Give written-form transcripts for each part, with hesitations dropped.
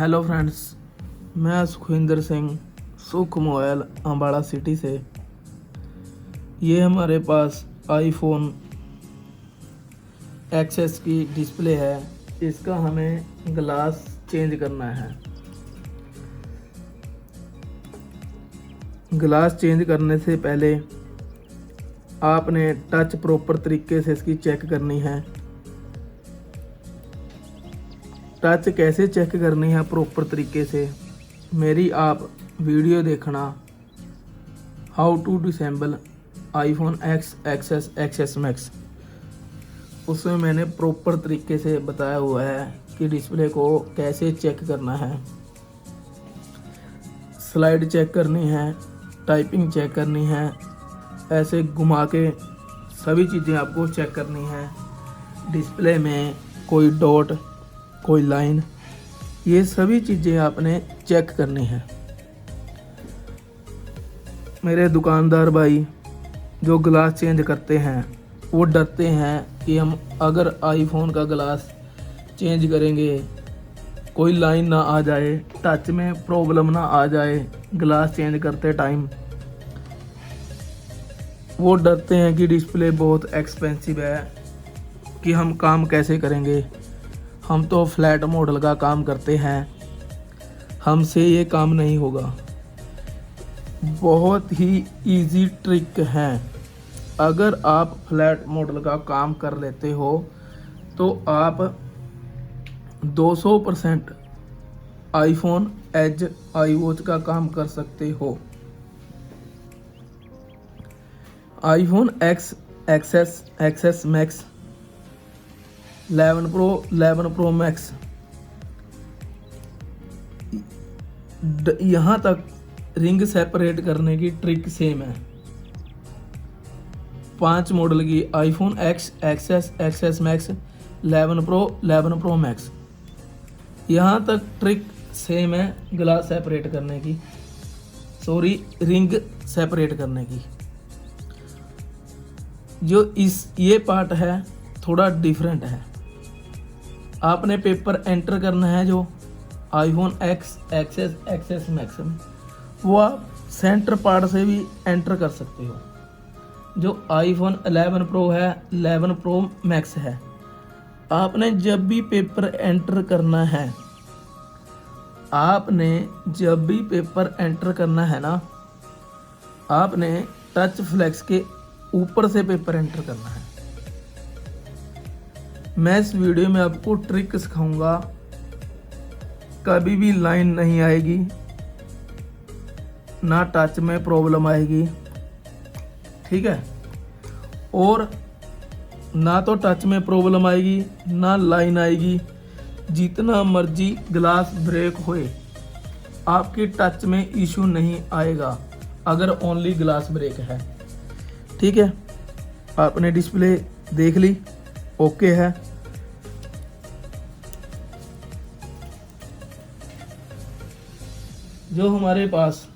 Hello friends, मैं सुखविंदर सिंह सुख mobile Ambala city से। ये हमारे पास आईफोन एक्सएस की डिस्प्ले है। इसका हमें ग्लास चेंज करना है। ग्लास चेंज करने से पहले आपने टच प्रॉपर तरीके से इसकी चेक करनी है। टच कैसे चेक करनी है प्रॉपर तरीके से, मेरी आप वीडियो देखना, how to disassemble iPhone X XS XS Max. उसमें मैंने प्रॉपर तरीके से बताया हुआ है कि डिस्प्ले को कैसे चेक करना है। स्लाइड चेक करनी है, टाइपिंग चेक करनी है, ऐसे घुमा के सभी चीज़ें आपको चेक करनी है। डिस्प्ले में कोई डॉट, कोई लाइन, ये सभी चीज़ें आपने चेक करनी है। मेरे दुकानदार भाई जो ग्लास चेंज करते हैं वो डरते हैं कि हम अगर आईफोन का ग्लास चेंज करेंगे कोई लाइन ना आ जाए, टच में प्रॉब्लम ना आ जाए ग्लास चेंज करते टाइम। वो डरते हैं कि डिस्प्ले बहुत एक्सपेंसिव है कि हम काम कैसे करेंगे। हम तो फ्लैट मॉडल का काम करते हैं, हमसे ये काम नहीं होगा। बहुत ही इजी ट्रिक है। अगर आप फ्लैट मॉडल का काम कर लेते हो तो आप 200% आईफोन एज आईवॉच का काम कर सकते हो। IPhone X XS XS Max 11 pro 11 pro max यहाँ तक रिंग सेपरेट करने की ट्रिक सेम है। 5 मॉडल की iPhone X XS XS Max 11 pro 11 pro max, यहाँ तक ट्रिक सेम है ग्लास सेपरेट करने की, सॉरी रिंग सेपरेट करने की। जो ये पार्ट है थोड़ा डिफरेंट है। आपने पेपर एंटर करना है जो iPhone X XS XS Max में, वो आप सेंटर पार्ट से भी एंटर कर सकते हो। जो आईफोन 11 प्रो है 11 प्रो मैक्स है, आपने जब भी पेपर एंटर करना है, आपने जब भी पेपर एंटर करना है ना, आपने टच फ्लेक्स के ऊपर से पेपर एंटर करना है। मैं इस वीडियो में आपको ट्रिक सिखाऊंगा, कभी भी लाइन नहीं आएगी, ना टच में प्रॉब्लम आएगी, ठीक है। और ना तो टच में प्रॉब्लम आएगी ना लाइन आएगी। जितना मर्जी ग्लास ब्रेक होए आपकी टच में इशू नहीं आएगा अगर ओनली ग्लास ब्रेक है, ठीक है। आपने डिस्प्ले देख ली, ओके है। जो हमारे पास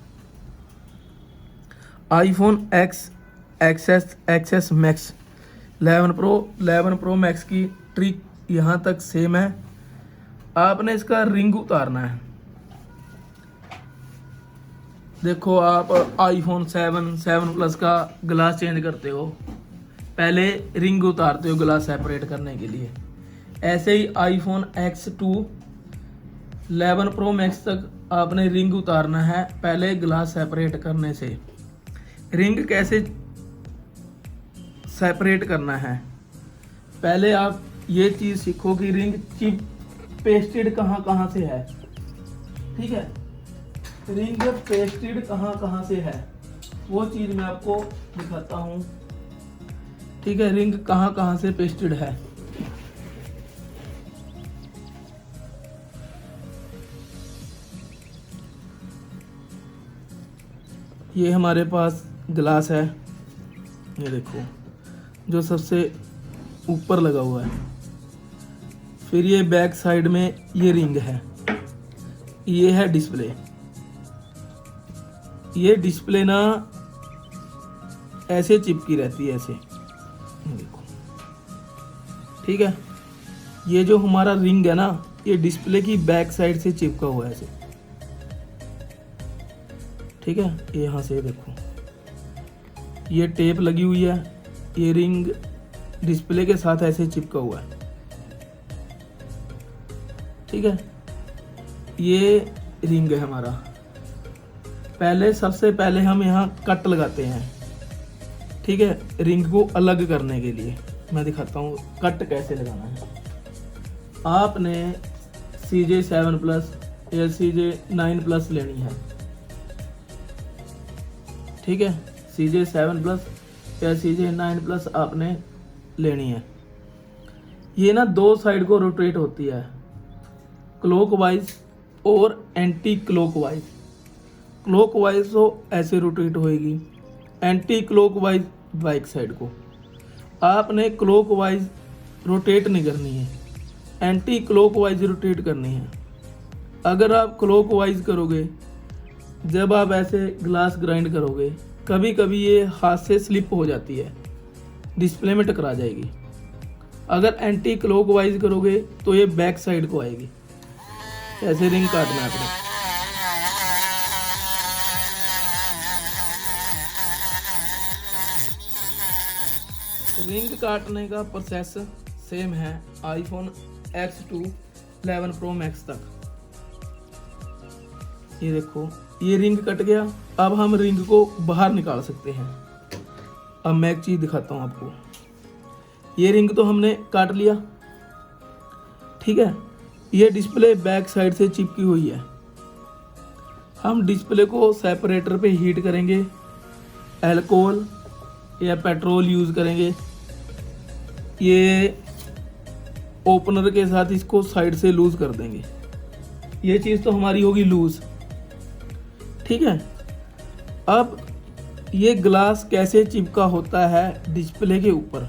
iPhone X XS XS Max 11 pro Max की ट्रिक यहाँ तक सेम है। आपने इसका रिंग उतारना है। देखो, आप आईफोन 7 प्लस का ग्लास चेंज करते हो, पहले रिंग उतारते हो ग्लास सेपरेट करने के लिए। ऐसे ही आईफोन X2 11 प्रो मैक्स तक आपने रिंग उतारना है पहले ग्लास सेपरेट करने से। रिंग कैसे सेपरेट करना है, पहले आप ये चीज़ सीखो कि रिंग चिप पेस्टेड कहाँ कहाँ से है, ठीक है। रिंग पेस्टेड कहाँ कहाँ से है वो चीज़ मैं आपको दिखाता हूँ, ठीक है। रिंग कहाँ कहाँ से पेस्टेड है, ये हमारे पास ग्लास है, ये देखो जो सबसे ऊपर लगा हुआ है। फिर ये बैक साइड में ये रिंग है, ये है डिस्प्ले। ये डिस्प्ले ना ऐसे चिपकी रहती है, ऐसे देखो, ठीक है। ये जो हमारा रिंग है ना, ये डिस्प्ले की बैक साइड से चिपका हुआ है ऐसे, ठीक है। ये यहाँ से देखो ये टेप लगी हुई है, ये रिंग डिस्प्ले के साथ ऐसे चिपका हुआ है, ठीक है। ये रिंग है हमारा। सबसे पहले हम यहाँ कट लगाते हैं, ठीक है, रिंग को अलग करने के लिए। मैं दिखाता हूँ कट कैसे लगाना है। आपने CJ7 प्लस या CJ9 प्लस लेनी है, ठीक है। CJ7 प्लस या CJ9 प्लस आपने लेनी है। ये ना दो साइड को रोटेट होती है, क्लॉकवाइज और एंटी क्लॉकवाइज। क्लॉकवाइज तो ऐसे रोटेट होएगी, एंटी क्लॉकवाइज बैक साइड को। आपने क्लॉकवाइज रोटेट नहीं करनी है, एंटी क्लॉकवाइज रोटेट करनी है। अगर आप क्लॉकवाइज करोगे, जब आप ऐसे ग्लास ग्राइंड करोगे, कभी कभी ये हाथ से स्लिप हो जाती है, डिस्प्ले में टकरा जाएगी। अगर एंटी क्लॉकवाइज करोगे तो ये बैक साइड को आएगी। ऐसे रिंग काटना है आपने। रिंग काटने का प्रोसेस सेम है आईफोन X2 11 Pro Max तक। ये देखो ये रिंग कट गया। अब हम रिंग को बाहर निकाल सकते हैं। अब मैं एक चीज दिखाता हूँ आपको। ये रिंग तो हमने काट लिया, ठीक है। ये डिस्प्ले बैक साइड से चिपकी हुई है। हम डिस्प्ले को सेपरेटर पे हीट करेंगे, अल्कोहल या पेट्रोल यूज़ करेंगे। ये ओपनर के साथ इसको साइड से लूज कर देंगे। ये चीज़ तो हमारी होगी लूज, ठीक है। अब ये ग्लास कैसे चिपका होता है डिस्प्ले के ऊपर।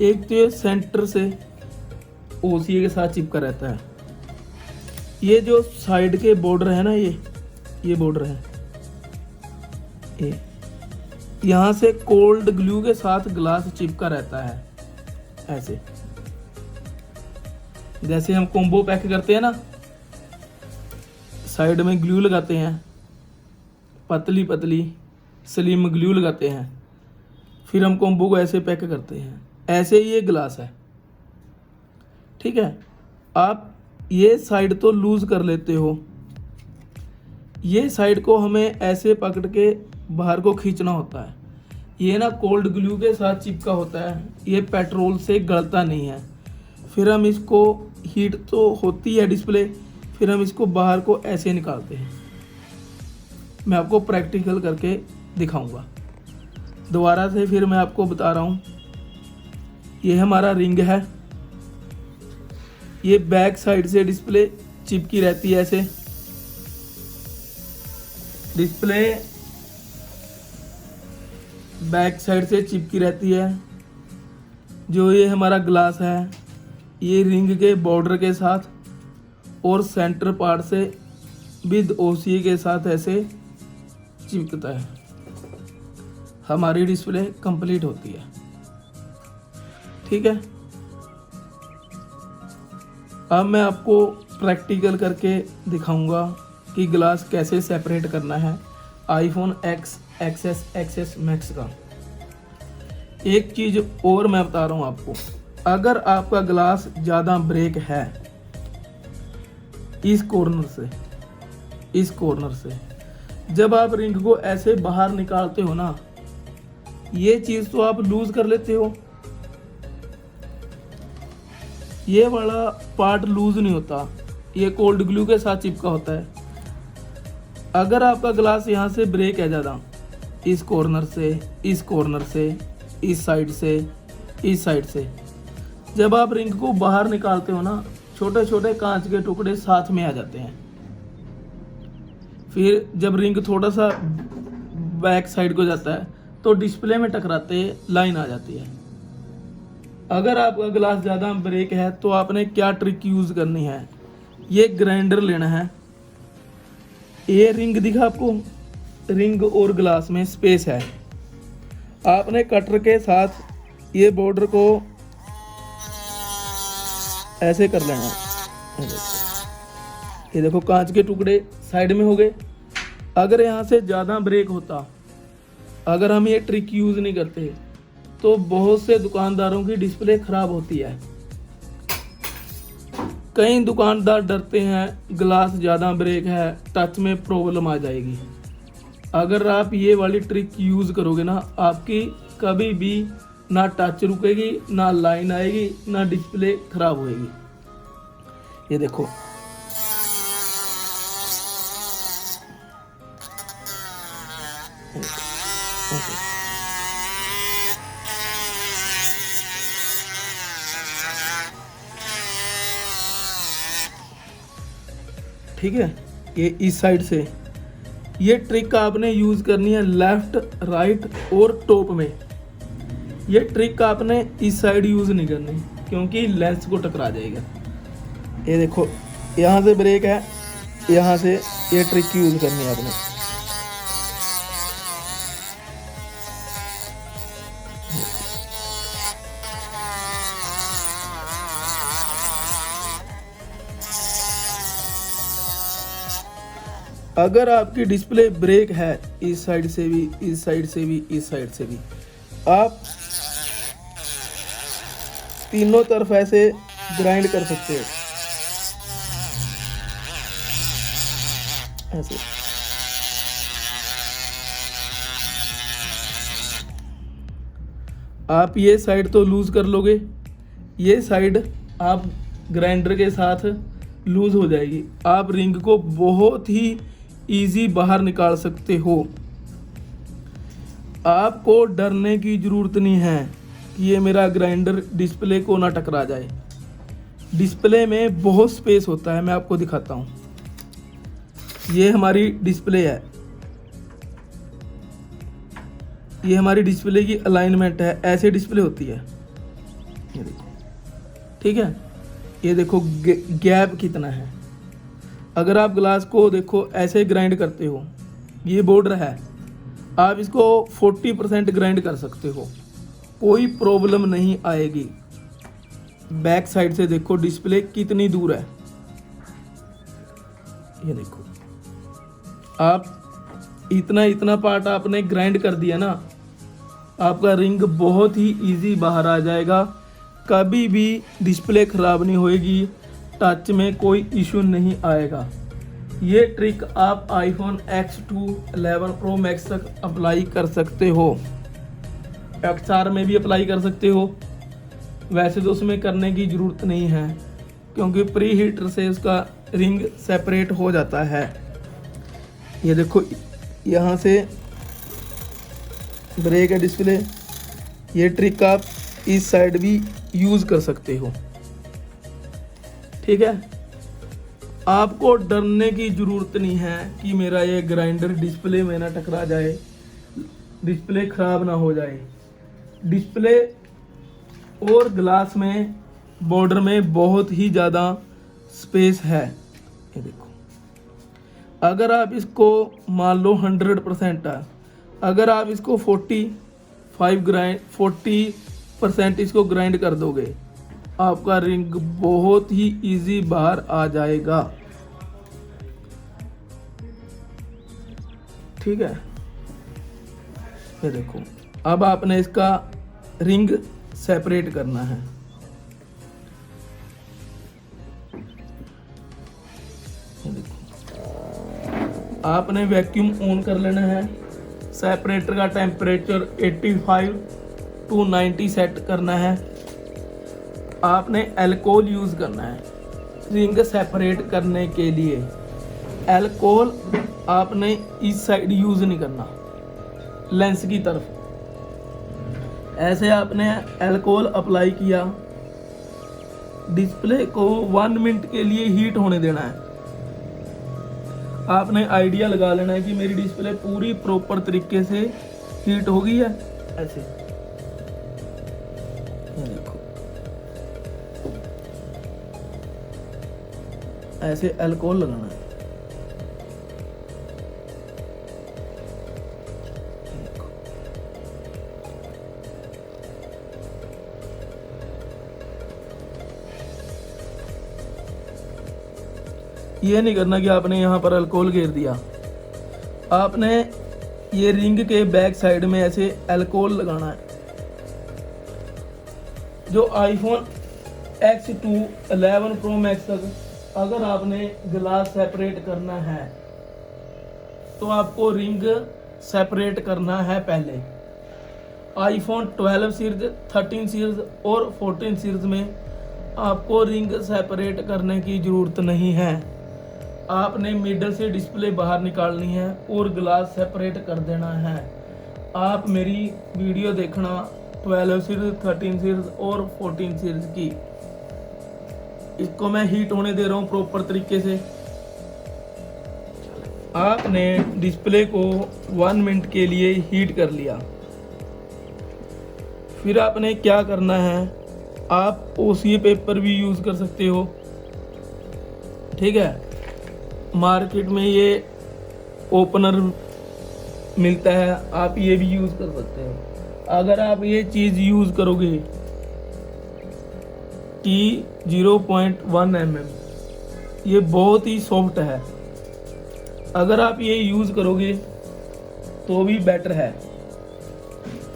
एक तो ये सेंटर से OCA के साथ चिपका रहता है। ये जो साइड के बॉर्डर है ना, ये बॉर्डर है, ये यहाँ से कोल्ड ग्लू के साथ ग्लास चिपका रहता है ऐसे। जैसे हम कॉम्बो पैक करते हैं ना, साइड में ग्लू लगाते हैं, पतली पतली स्लिम ग्लू लगाते हैं, फिर हम कॉम्बो को ऐसे पैक करते हैं। ऐसे ही ये ग्लास है, ठीक है। आप ये साइड तो लूज कर लेते हो, ये साइड को हमें ऐसे पकड़ के बाहर को खींचना होता है। ये ना कोल्ड ग्लू के साथ चिपका होता है, ये पेट्रोल से गलता नहीं है। फिर हम इसको हीट तो होती है डिस्प्ले, फिर हम इसको बाहर को ऐसे निकालते हैं। मैं आपको प्रैक्टिकल करके दिखाऊंगा। दोबारा से फिर मैं आपको बता रहा हूँ। ये हमारा रिंग है, ये बैक साइड से डिस्प्ले चिपकी रहती है ऐसे। डिस्प्ले बैक साइड से चिपकी रहती है। जो ये हमारा ग्लास है, ये रिंग के बॉर्डर के साथ और सेंटर पार्ट से विद OCA के साथ ऐसे चिपकता है। हमारी डिस्प्ले कंप्लीट होती है, ठीक है। अब मैं आपको प्रैक्टिकल करके दिखाऊंगा कि ग्लास कैसे सेपरेट करना है iPhone X, XS, XS Max का। एक चीज़ और मैं बता रहा हूँ आपको, अगर आपका ग्लास ज़्यादा ब्रेक है इस कॉर्नर से, जब आप रिंग को ऐसे बाहर निकालते हो ना, ये चीज़ तो आप लूज कर लेते हो, ये वाला पार्ट लूज नहीं होता, ये कोल्ड ग्लू के साथ चिपका होता है। अगर आपका ग्लास यहाँ से ब्रेक है ज़्यादा, इस कॉर्नर से, इस कॉर्नर से, इस साइड से, इस साइड से, जब आप रिंग को बाहर निकालते हो ना, छोटे छोटे कांच के टुकड़े साथ में आ जाते हैं। फिर जब रिंग थोड़ा सा बैक साइड को जाता है तो डिस्प्ले में टकराते लाइन आ जाती है। अगर आपका ग्लास ज़्यादा ब्रेक है तो आपने क्या ट्रिक यूज़ करनी है, ये ग्राइंडर लेना है। ये रिंग दिखा आपको, रिंग और ग्लास में स्पेस है। आपने कटर के साथ ये बॉर्डर को ऐसे कर लेना, ये देखो कांच के टुकड़े साइड में हो गए। अगर यहाँ से ज़्यादा ब्रेक होता, अगर हम ये ट्रिक यूज़ नहीं करते, तो बहुत से दुकानदारों की डिस्प्ले ख़राब होती है। कई दुकानदार डरते हैं ग्लास ज़्यादा ब्रेक है, टच में प्रॉब्लम आ जाएगी। अगर आप ये वाली ट्रिक यूज़ करोगे ना, आपकी कभी भी ना टच रुकेगी, ना लाइन आएगी, ना डिस्प्ले ख़राब होएगी। ये देखो, ठीक है। ये इस साइड से ये ट्रिक आपने यूज़ करनी है लेफ्ट, राइट और टॉप में। ये ट्रिक आपने इस साइड यूज़ नहीं करनी, क्योंकि लेंस को टकरा जाएगा। ये देखो, यहाँ से ब्रेक है, यहाँ से ये ट्रिक यूज़ करनी है आपने। अगर आपकी डिस्प्ले ब्रेक है, इस साइड से भी, इस साइड से भी, इस साइड से भी, आप तीनों तरफ ऐसे ग्राइंड कर सकते हो, ऐसे। आप ये साइड तो लूज कर लोगे, ये साइड आप ग्राइंडर के साथ लूज हो जाएगी। आप रिंग को बहुत ही इजी बाहर निकाल सकते हो। आपको डरने की ज़रूरत नहीं है कि ये मेरा ग्राइंडर डिस्प्ले को ना टकरा जाए। डिस्प्ले में बहुत स्पेस होता है, मैं आपको दिखाता हूँ। ये हमारी डिस्प्ले है, ये हमारी डिस्प्ले की अलाइनमेंट है, ऐसे डिस्प्ले होती है। ये देखो, ठीक है। ये देखो गैप कितना है। अगर आप ग्लास को देखो ऐसे ग्राइंड करते हो, ये बॉर्डर है, आप इसको 40% ग्राइंड कर सकते हो, कोई प्रॉब्लम नहीं आएगी। बैक साइड से देखो डिस्प्ले कितनी दूर है। ये देखो, आप इतना पार्ट आपने ग्राइंड कर दिया ना, आपका रिंग बहुत ही इजी बाहर आ जाएगा। कभी भी डिस्प्ले ख़राब नहीं होएगी, टच में कोई इशू नहीं आएगा। ये ट्रिक आप आईफोन X2 11 Pro Max तक अप्लाई कर सकते हो, XR में भी अप्लाई कर सकते हो। वैसे तो उसमें करने की ज़रूरत नहीं है, क्योंकि प्री हीटर से उसका रिंग सेपरेट हो जाता है। ये देखो, यहाँ से ब्रेक है डिस्प्ले। ये ट्रिक आप इस साइड भी यूज़ कर सकते हो, ठीक है। आपको डरने की ज़रूरत नहीं है कि मेरा ये ग्राइंडर डिस्प्ले में ना टकरा जाए, डिस्प्ले ख़राब ना हो जाए। डिस्प्ले और ग्लास में बॉर्डर में बहुत ही ज़्यादा स्पेस है। ये देखो, अगर आप इसको मान लो 100% है, अगर आप इसको 40% इसको ग्राइंड कर दोगे, आपका रिंग बहुत ही इजी बाहर आ जाएगा, ठीक है। ये देखो, अब आपने इसका रिंग सेपरेट करना है। ये देखो, आपने वैक्यूम ऑन कर लेना है। सेपरेटर का टेम्परेचर 85 to 90 सेट करना है। आपने अल्कोहल यूज़ करना है रिंग सेपरेट करने के लिए। अल्कोहल आपने इस साइड यूज़ नहीं करना, लेंस की तरफ। ऐसे आपने अल्कोहल अप्लाई किया, डिस्प्ले को 1 मिनट के लिए हीट होने देना है। आपने आइडिया लगा लेना है कि मेरी डिस्प्ले पूरी प्रॉपर तरीके से हीट हो गई है। ऐसे देखो, ऐसे अल्कोहल लगाना है। ये नहीं करना कि आपने यहाँ पर अल्कोहल घेर दिया। आपने ये रिंग के बैक साइड में ऐसे अल्कोहल लगाना है। जो आईफोन X2 11 प्रो मैक्स तक अगर आपने ग्लास सेपरेट करना है तो आपको रिंग सेपरेट करना है पहले। आईफोन 12 सीरीज, 13 सीरीज और 14 सीरीज में आपको रिंग सेपरेट करने की ज़रूरत नहीं है। आपने मिडल से डिस्प्ले बाहर निकालनी है और ग्लास सेपरेट कर देना है। आप मेरी वीडियो देखना 12 सीरीज, 13 सीरीज और 14 सीरीज की। इसको मैं हीट होने दे रहा हूँ प्रॉपर तरीके से। आपने डिस्प्ले को 1 मिनट के लिए हीट कर लिया। फिर आपने क्या करना है, आप OCA पेपर भी यूज़ कर सकते हो, ठीक है। मार्केट में ये ओपनर मिलता है, आप ये भी यूज़ कर सकते हो। अगर आप ये चीज़ यूज़ करोगे T 0.1 mm, ये बहुत ही सॉफ्ट है। अगर आप ये यूज़ करोगे तो भी बेटर है।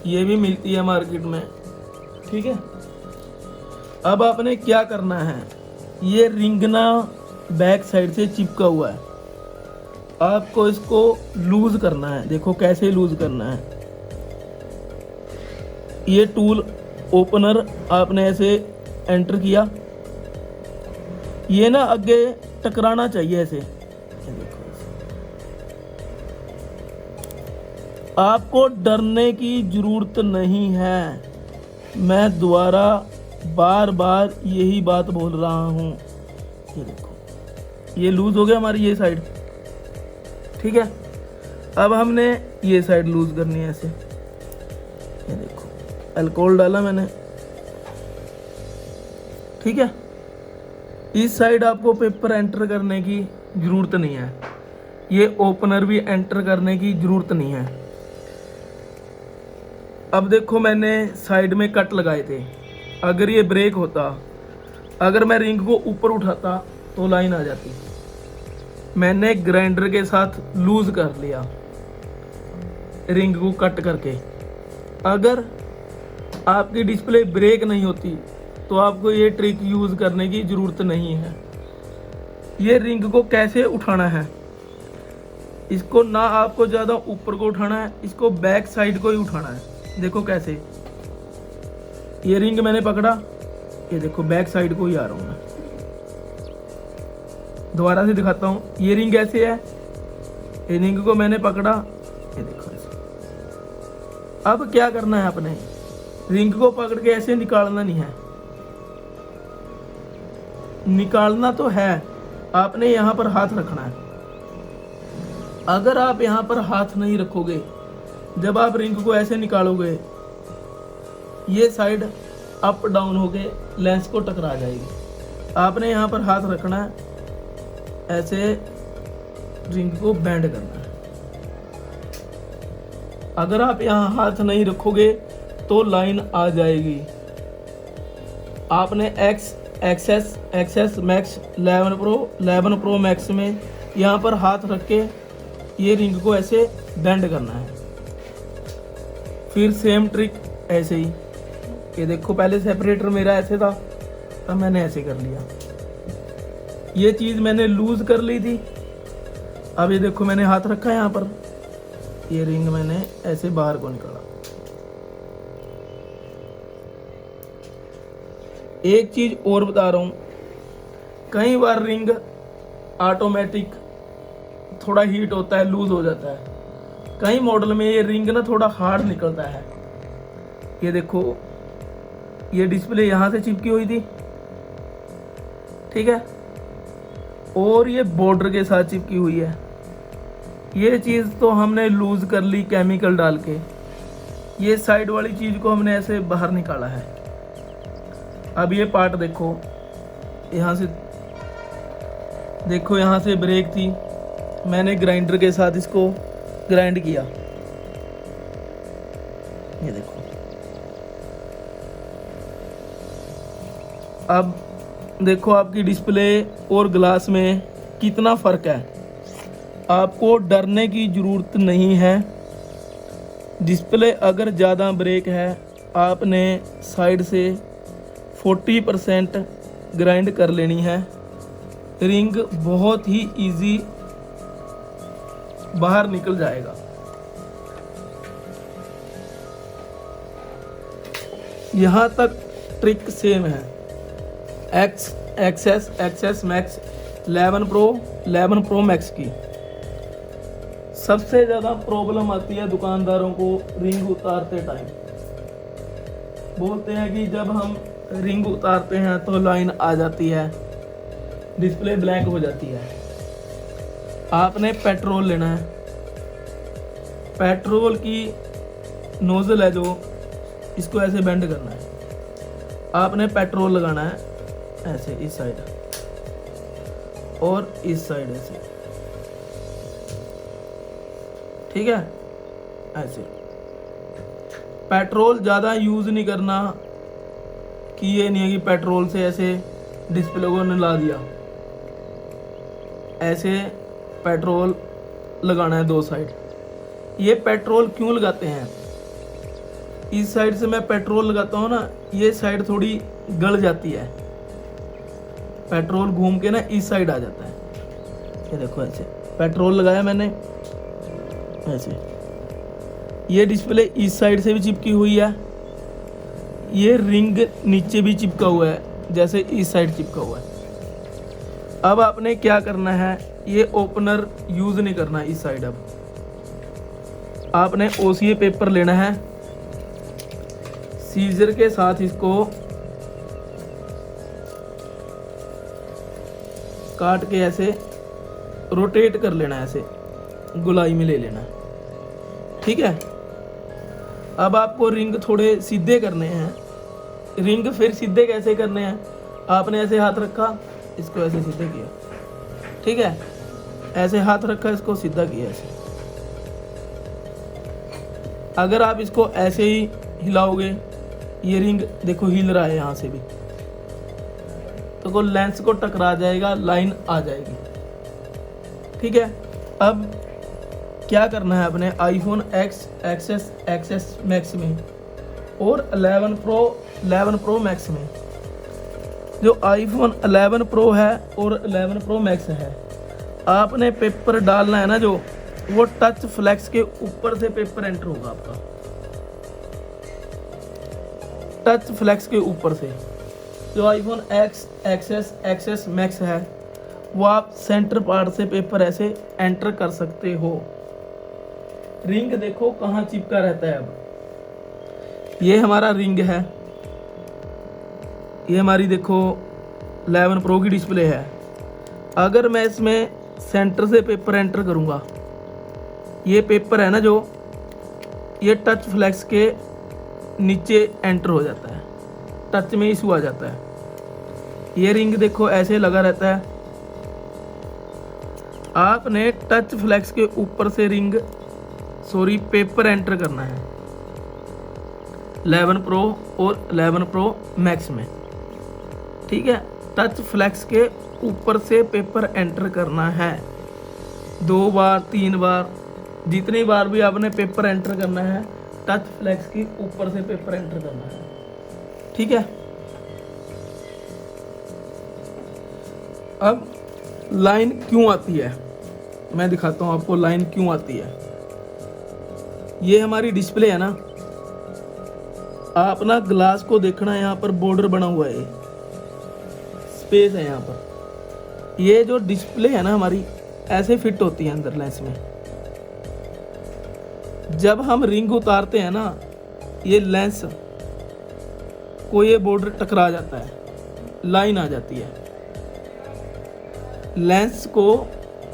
ये भी मिलती है मार्केट में, ठीक है। अब आपने क्या करना है, ये रिंग ना बैक साइड से चिपका हुआ है, आपको इसको लूज करना है। देखो कैसे लूज करना है। ये टूल ओपनर आपने ऐसे एंटर किया, ये ना आगे टकराना चाहिए ऐसे। आपको डरने की जरूरत नहीं है, मैं दोबारा बार बार यही बात बोल रहा हूँ। ये देखो ये लूज हो गया हमारी ये साइड, ठीक है। अब हमने ये साइड लूज करनी है ऐसे। ये देखो अल्कोहल डाला मैंने, ठीक है। इस साइड आपको पेपर एंटर करने की जरूरत नहीं है, ये ओपनर भी एंटर करने की जरूरत नहीं है। अब देखो मैंने साइड में कट लगाए थे, अगर ये ब्रेक होता, अगर मैं रिंग को ऊपर उठाता तो लाइन आ जाती। मैंने ग्राइंडर के साथ लूज कर लिया रिंग को कट करके। अगर आपकी डिस्प्ले ब्रेक नहीं होती तो आपको ये ट्रिक यूज़ करने की ज़रूरत नहीं है। ये रिंग को कैसे उठाना है, इसको ना आपको ज़्यादा ऊपर को उठाना है, इसको बैक साइड को ही उठाना है। देखो कैसे, ये रिंग मैंने पकड़ा, ये देखो बैक साइड को ही आ रहा हूँ मैं। दोबारा से दिखाता हूँ, ये रिंग ऐसे है, ये रिंग को मैंने पकड़ा, ये देखो ऐसे। अब क्या करना है, आपने रिंग को पकड़ के ऐसे निकालना नहीं है। निकालना तो है, आपने यहाँ पर हाथ रखना है। अगर आप यहाँ पर हाथ नहीं रखोगे, जब आप रिंग को ऐसे निकालोगे, ये साइड अप डाउन होके लेंस को टकरा जाएगी। आपने यहाँ पर हाथ रखना है, ऐसे रिंग को बेंड करना है। अगर आप यहाँ हाथ नहीं रखोगे तो लाइन आ जाएगी। आपने XS मैक्स 11 प्रो मैक्स में यहाँ पर हाथ रख के ये रिंग को ऐसे बेंड करना है। फिर सेम ट्रिक ऐसे ही, ये देखो पहले सेपरेटर मेरा ऐसे था, अब मैंने ऐसे कर लिया। ये चीज़ मैंने लूज कर ली थी। अब ये देखो मैंने हाथ रखा है यहाँ पर, ये रिंग मैंने ऐसे बाहर को निकाला। एक चीज़ और बता रहा हूँ, कई बार रिंग ऑटोमेटिक थोड़ा हीट होता है, लूज हो जाता है। कई मॉडल में ये रिंग ना थोड़ा हार्ड निकलता है। ये देखो ये डिस्प्ले यहाँ से चिपकी हुई थी, ठीक है, और ये बॉर्डर के साथ चिपकी हुई है। ये चीज़ तो हमने लूज कर ली केमिकल डाल के। ये साइड वाली चीज़ को हमने ऐसे बाहर निकाला है। अब ये पार्ट देखो, यहाँ से देखो, यहाँ से ब्रेक थी, मैंने ग्राइंडर के साथ इसको ग्राइंड किया। ये देखो, अब देखो आपकी डिस्प्ले और ग्लास में कितना फ़र्क है। आपको डरने की ज़रूरत नहीं है। डिस्प्ले अगर ज़्यादा ब्रेक है, आपने साइड से 40% ग्राइंड कर लेनी है। रिंग बहुत ही इजी बाहर निकल जाएगा। यहाँ तक ट्रिक सेम है। एक्सेस मैक्स 11 प्रो मैक्स की सबसे ज़्यादा प्रॉब्लम आती है दुकानदारों को रिंग उतारते टाइम। बोलते हैं कि जब हम रिंग उतारते हैं तो लाइन आ जाती है, डिस्प्ले ब्लैंक हो जाती है। आपने पेट्रोल लेना है। पेट्रोल की नोजल है जो, इसको ऐसे बेंड करना है। आपने पेट्रोल लगाना है ऐसे इस साइड और इस साइड ऐसे, ठीक है। ऐसे पेट्रोल ज़्यादा यूज़ नहीं करना कि ये नहीं है कि पेट्रोल से ऐसे डिस्प्ले को नला दिया। ऐसे पेट्रोल लगाना है 2 साइड। ये पेट्रोल क्यों लगाते हैं? इस साइड से मैं पेट्रोल लगाता हूँ ना, ये साइड थोड़ी गल जाती है। पेट्रोल घूम के ना इस साइड आ जाता है। ये देखो ऐसे पेट्रोल लगाया मैंने ऐसे। ये डिस्प्ले इस साइड से भी चिपकी हुई है, ये रिंग नीचे भी चिपका हुआ है जैसे इस साइड चिपका हुआ है। अब आपने क्या करना है, ये ओपनर यूज़ नहीं करना इस साइड। अब आपने OCA पेपर लेना है, सीजर के साथ इसको काट के ऐसे रोटेट कर लेना है, ऐसे गुलाई में ले लेना है, ठीक है। अब आपको रिंग थोड़े सीधे करने हैं। रिंग फिर सीधे कैसे करने हैं? आपने ऐसे हाथ रखा, इसको ऐसे सीधे किया, ठीक है। ऐसे हाथ रखा, इसको सीधा किया ऐसे। अगर आप इसको ऐसे ही हिलाओगे, ये रिंग देखो हिल रहा है यहाँ से भी, तो को लेंस को टकरा जाएगा, लाइन आ जाएगी, ठीक है। अब क्या करना है अपने आईफोन एक्सेस मैक्स में और 11 प्रो मैक्स में, जो आईफोन 11 प्रो है और 11 प्रो मैक्स है, आपने पेपर डालना है ना जो, वो टच फ्लेक्स के ऊपर से पेपर एंटर होगा आपका। टच फ्लेक्स के ऊपर से। जो आईफोन एक्सेस मैक्स है, वो आप सेंटर पार्ट से पेपर ऐसे एंटर कर सकते हो। रिंग देखो कहाँ चिपका रहता है। अब ये हमारा रिंग है, ये हमारी देखो 11 प्रो की डिस्प्ले है। अगर मैं इसमें सेंटर से पेपर एंटर करूँगा, ये पेपर है ना जो, ये टच फ्लेक्स के नीचे एंटर हो जाता है, टच में इशू आ जाता है। ये रिंग देखो ऐसे लगा रहता है। आपने टच फ्लेक्स के ऊपर से पेपर एंटर करना है 11 प्रो और 11 प्रो मैक्स में, ठीक है। टच फ्लेक्स के ऊपर से पेपर एंटर करना है 2 बार 3 बार, जितनी बार भी आपने पेपर एंटर करना है, टच फ्लेक्स के ऊपर से पेपर एंटर करना है, ठीक है। अब लाइन क्यों आती है, मैं दिखाता हूँ आपको लाइन क्यों आती है। ये हमारी डिस्प्ले है ना, आप ना ग्लास को देखना, यहाँ पर बॉर्डर बना हुआ है, स्पेस है यहाँ पर। ये जो डिस्प्ले है ना हमारी, ऐसे फिट होती है अंदर लेंस में। जब हम रिंग उतारते हैं ना, ये लेंस को ये बॉर्डर टकरा जाता है, लाइन आ जाती है। लेंस को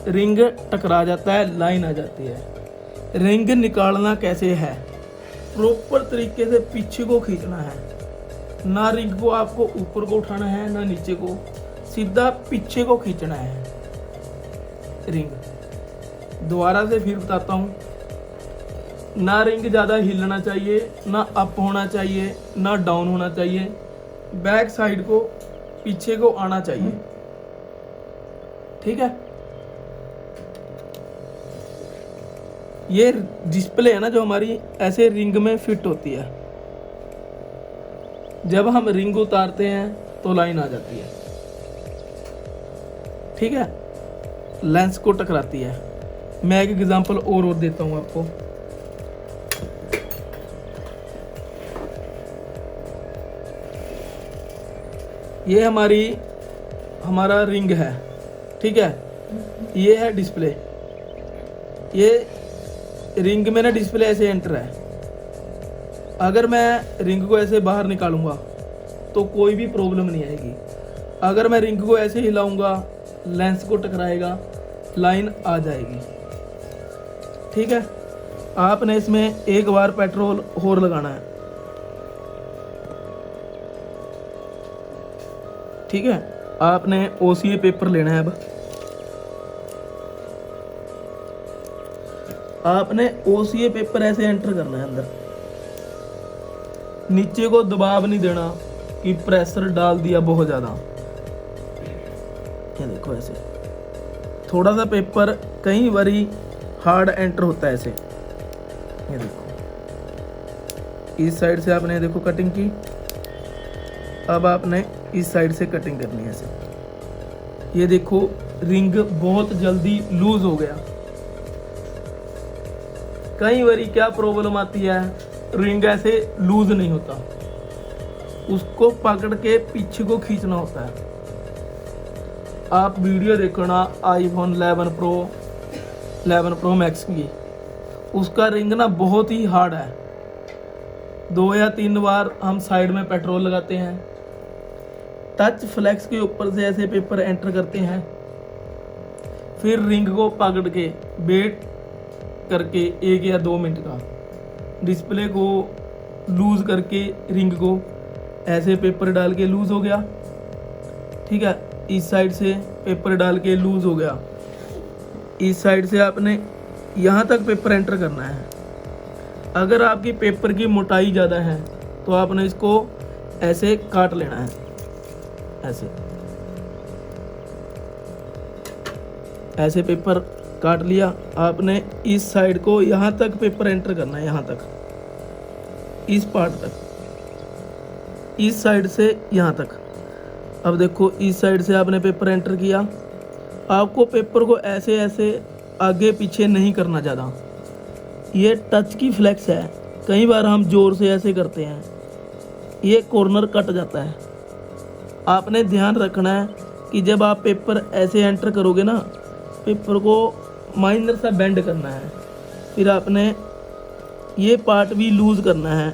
रिंग टकरा जाता है, लाइन आ जाती है। रिंग निकालना कैसे है, प्रॉपर तरीके से पीछे को खींचना है। ना रिंग को आपको ऊपर को उठाना है, ना नीचे को, सीधा पीछे को खींचना है रिंग। दोबारा से फिर बताता हूँ, ना रिंग ज़्यादा हिलना चाहिए, ना अप होना चाहिए, ना डाउन होना चाहिए। बैक साइड को पीछे को आना चाहिए, ठीक है। ये डिस्प्ले है ना जो हमारी ऐसे रिंग में फिट होती है, जब हम रिंग उतारते हैं तो लाइन आ जाती है, ठीक है, लेंस को टकराती है। मैं एक एग्जांपल और देता हूं आपको। ये हमारा रिंग है, ठीक है, ये है डिस्प्ले। ये रिंग में ना डिस्प्ले ऐसे एंटर है। अगर मैं रिंग को ऐसे बाहर निकालूंगा तो कोई भी प्रॉब्लम नहीं आएगी। अगर मैं रिंग को ऐसे हिलाऊंगा लेंस को टकराएगा, लाइन आ जाएगी, ठीक है। आपने इसमें एक बार पेट्रोल और लगाना है, ठीक है। आपने OCA पेपर लेना है। अब आपने OCA पेपर ऐसे एंटर करना है अंदर। नीचे को दबाव नहीं देना कि प्रेशर डाल दिया बहुत ज़्यादा। ये देखो ऐसे थोड़ा सा पेपर कई बारी हार्ड एंटर होता है ऐसे। ये देखो इस साइड से आपने देखो कटिंग की, अब आपने इस साइड से कटिंग करनी है ऐसे। ये देखो रिंग बहुत जल्दी लूज हो गया। कई बारी क्या प्रॉब्लम आती है, रिंग ऐसे लूज नहीं होता, उसको पकड़ के पीछे को खींचना होता है। आप वीडियो देखना iPhone 11 Pro Max की, उसका रिंग ना बहुत ही हार्ड है। 2 या 3 बार हम साइड में पेट्रोल लगाते हैं, टच फ्लेक्स के ऊपर से ऐसे पेपर एंटर करते हैं, फिर रिंग को पकड़ के वेट करके 1 या 2 मिनट का डिस्प्ले को लूज करके रिंग को ऐसे पेपर डाल के लूज हो गया, ठीक है। इस साइड से पेपर डाल के लूज हो गया। इस साइड से आपने यहाँ तक पेपर एंटर करना है। अगर आपकी पेपर की मोटाई ज़्यादा है तो आपने इसको ऐसे काट लेना है, ऐसे पेपर काट लिया। आपने इस साइड को यहाँ तक पेपर एंटर करना है, यहाँ तक, इस पार्ट तक, इस साइड से यहाँ तक। अब देखो इस साइड से आपने पेपर एंटर किया। आपको पेपर को ऐसे ऐसे आगे पीछे नहीं करना ज़्यादा। ये टच की फ्लेक्स है, कई बार हम जोर से ऐसे करते हैं, ये कॉर्नर कट जाता है। आपने ध्यान रखना है कि जब आप पेपर ऐसे एंटर करोगे ना, पेपर को माइनर सा बेंड करना है। फिर आपने ये पार्ट भी लूज करना है,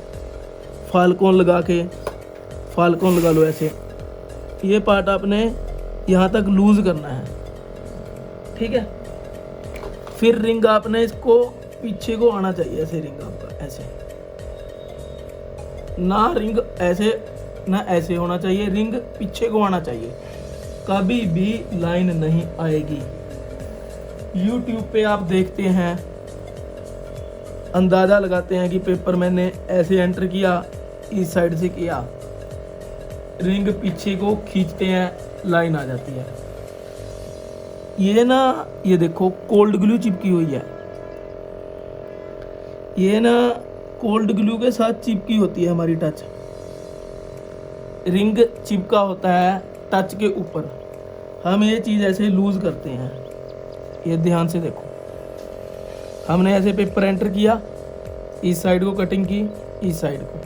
फाल्कोन लगा के, फाल्कोन लगा लो ऐसे। ये पार्ट आपने यहाँ तक लूज करना है, ठीक है। फिर रिंग आपने इसको पीछे को आना चाहिए, ऐसे रिंग आपका ऐसे, ना रिंग ऐसे ना ऐसे होना चाहिए, रिंग पीछे को आना चाहिए, कभी भी लाइन नहीं आएगी। YouTube पे आप देखते हैं, अंदाज़ा लगाते हैं कि पेपर मैंने ऐसे एंटर किया, इस साइड से किया, रिंग पीछे को खींचते हैं, लाइन आ जाती है। ये ना, ये देखो कोल्ड ग्लू चिपकी हुई है, ये ना कोल्ड ग्लू के साथ चिपकी होती है हमारी टच। रिंग चिपका होता है टच के ऊपर, हम ये चीज़ ऐसे लूज करते हैं। ये ध्यान से देखो, हमने ऐसे पेपर एंटर किया, इस साइड को कटिंग की, इस साइड को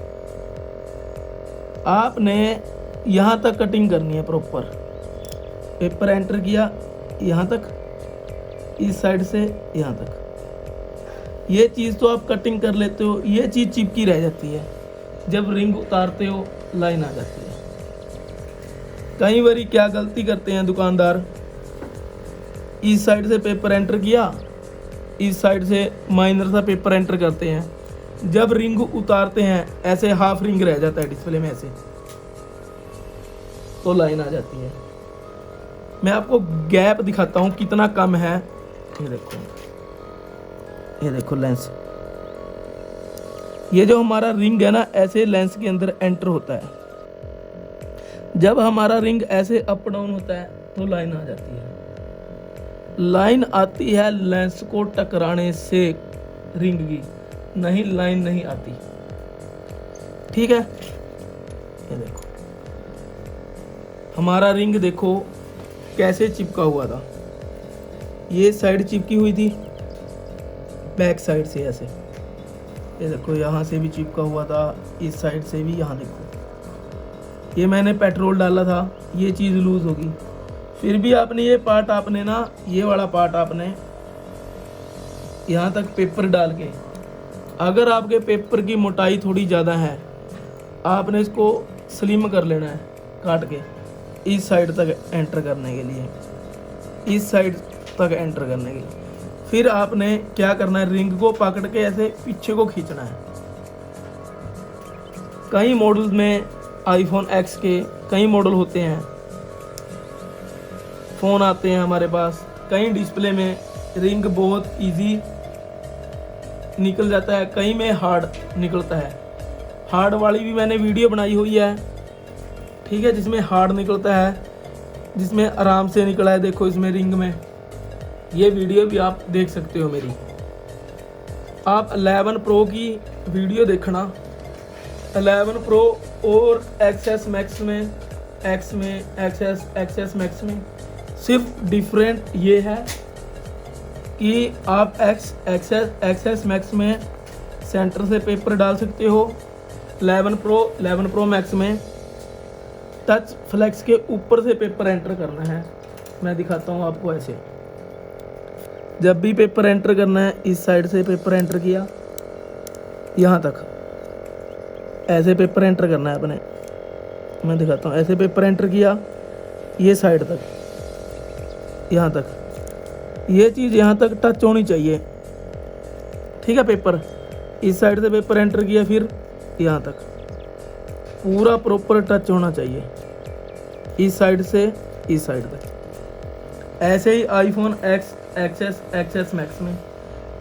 आपने यहाँ तक कटिंग करनी है प्रॉपर। पेपर एंटर किया यहाँ तक, इस साइड से यहाँ तक। ये चीज़ तो आप कटिंग कर लेते हो, ये चीज़ चिपकी रह जाती है। जब रिंग उतारते हो लाइन आ जाती है। कई बारी क्या गलती करते हैं दुकानदार, इस साइड से पेपर एंटर किया, इस साइड से माइनर सा पेपर एंटर करते हैं। जब रिंग उतारते हैं ऐसे हाफ रिंग रह जाता है डिस्प्ले में ऐसे, तो लाइन आ जाती है। मैं आपको गैप दिखाता हूँ कितना कम है। ये देखो, ये देखो लेंस, ये जो हमारा रिंग है ना ऐसे लेंस के अंदर एंटर होता है। जब हमारा रिंग ऐसे अप डाउन होता है तो लाइन आ जाती है। लाइन आती है लेंस को टकराने से, रिंग की, नहीं लाइन नहीं आती। ठीक है, ये देखो हमारा रिंग देखो कैसे चिपका हुआ था। ये साइड चिपकी हुई थी बैक साइड से ऐसे, ये देखो यहाँ से भी चिपका हुआ था, इस साइड से भी। यहाँ देखो ये मैंने पेट्रोल डाला था, ये चीज़ लूज़ होगी। फिर भी आपने ये पार्ट आपने ना, ये वाला पार्ट आपने यहाँ तक पेपर डाल के, अगर आपके पेपर की मोटाई थोड़ी ज़्यादा है, आपने इसको स्लिम कर लेना है काट के, इस साइड तक एंटर करने के लिए, इस साइड तक एंटर करने के लिए। फिर आपने क्या करना है, रिंग को पकड़ के ऐसे पीछे को खींचना है। कई मॉडल्स में आईफोन एक्स के कई मॉडल होते हैं, फ़ोन आते हैं हमारे पास, कई डिस्प्ले में रिंग बहुत इजी निकल जाता है, कई में हार्ड निकलता है। हार्ड वाली भी मैंने वीडियो बनाई हुई है, ठीक है, जिसमें हार्ड निकलता है, जिसमें आराम से निकला है। देखो इसमें रिंग में, ये वीडियो भी आप देख सकते हो मेरी। आप 11 प्रो की वीडियो देखना, 11 प्रो और XS मैक्स में, एक्स में, XS मैक्स में सिर्फ डिफरेंट ये है कि आप XS मैक्स में सेंटर से पेपर डाल सकते हो। 11 प्रो मैक्स में टच फ्लेक्स के ऊपर से पेपर एंटर करना है। मैं दिखाता हूँ आपको ऐसे। जब भी पेपर एंटर करना है, इस साइड से पेपर एंटर किया यहाँ तक, ऐसे पेपर एंटर करना है अपने। मैं दिखाता हूँ, ऐसे पेपर एंटर किया ये साइड तक, यहाँ तक, ये चीज़ यहाँ तक टच होनी चाहिए। ठीक है, पेपर इस साइड से पेपर एंटर किया, फिर यहाँ तक पूरा प्रॉपर टच होना चाहिए, इस साइड से इस साइड तक। ऐसे ही आईफोन XS मैक्स में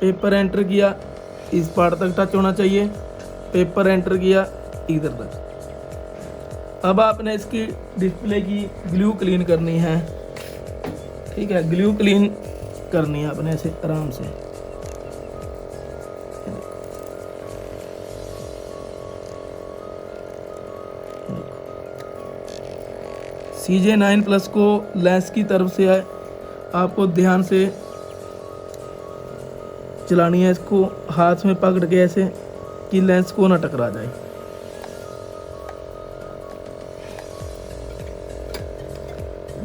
पेपर एंटर किया, इस पार्ट तक टच होना चाहिए, पेपर एंटर किया इधर तक। अब आपने इसकी डिस्प्ले की ग्लू क्लीन करनी है। ठीक है, ग्लू क्लीन करनी है अपने ऐसे आराम से। CJ9 प्लस को लेंस की तरफ से आपको ध्यान से चलानी है, इसको हाथ में पकड़ के ऐसे कि लेंस को ना टकरा जाए।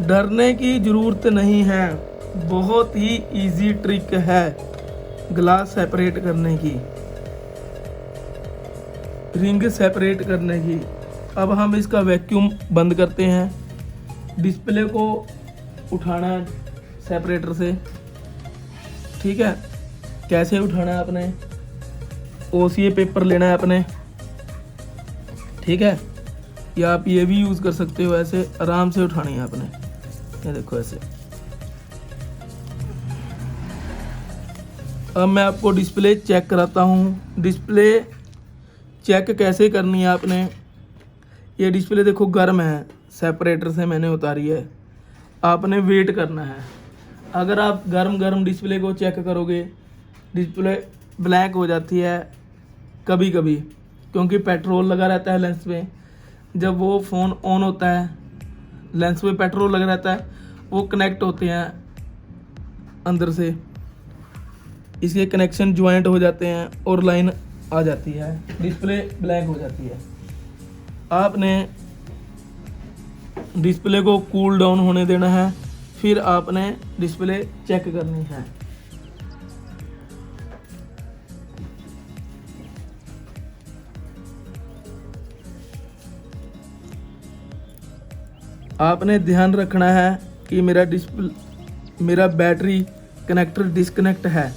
डरने की ज़रूरत नहीं है, बहुत ही इजी ट्रिक है ग्लास सेपरेट करने की, रिंग सेपरेट करने की। अब हम इसका वैक्यूम बंद करते हैं। डिस्प्ले को उठाना है सेपरेटर से। ठीक है, कैसे उठाना है आपने, OCA पेपर लेना है अपने। ठीक है, या आप ये भी यूज़ कर सकते हो, ऐसे आराम से उठानी है आपने। ये देखो ऐसे। अब मैं आपको डिस्प्ले चेक कराता हूँ। डिस्प्ले चेक कैसे करनी है आपने। ये डिस्प्ले देखो गर्म है, सेपरेटर से मैंने उतारी है, आपने वेट करना है। अगर आप गर्म डिस्प्ले को चेक करोगे, डिस्प्ले ब्लैक हो जाती है कभी कभी, क्योंकि पेट्रोल लगा रहता है लेंस पे। जब वो फ़ोन ऑन होता है, लेंस पे पेट्रोल लगा रहता है, वो कनेक्ट होते हैं अंदर से, इसके कनेक्शन ज्वाइंट हो जाते हैं और लाइन आ जाती है, डिस्प्ले ब्लैक हो जाती है। आपने डिस्प्ले को कूल डाउन होने देना है, फिर आपने डिस्प्ले चेक करनी है। आपने ध्यान रखना है कि मेरा बैटरी कनेक्टर डिस्कनेक्ट है।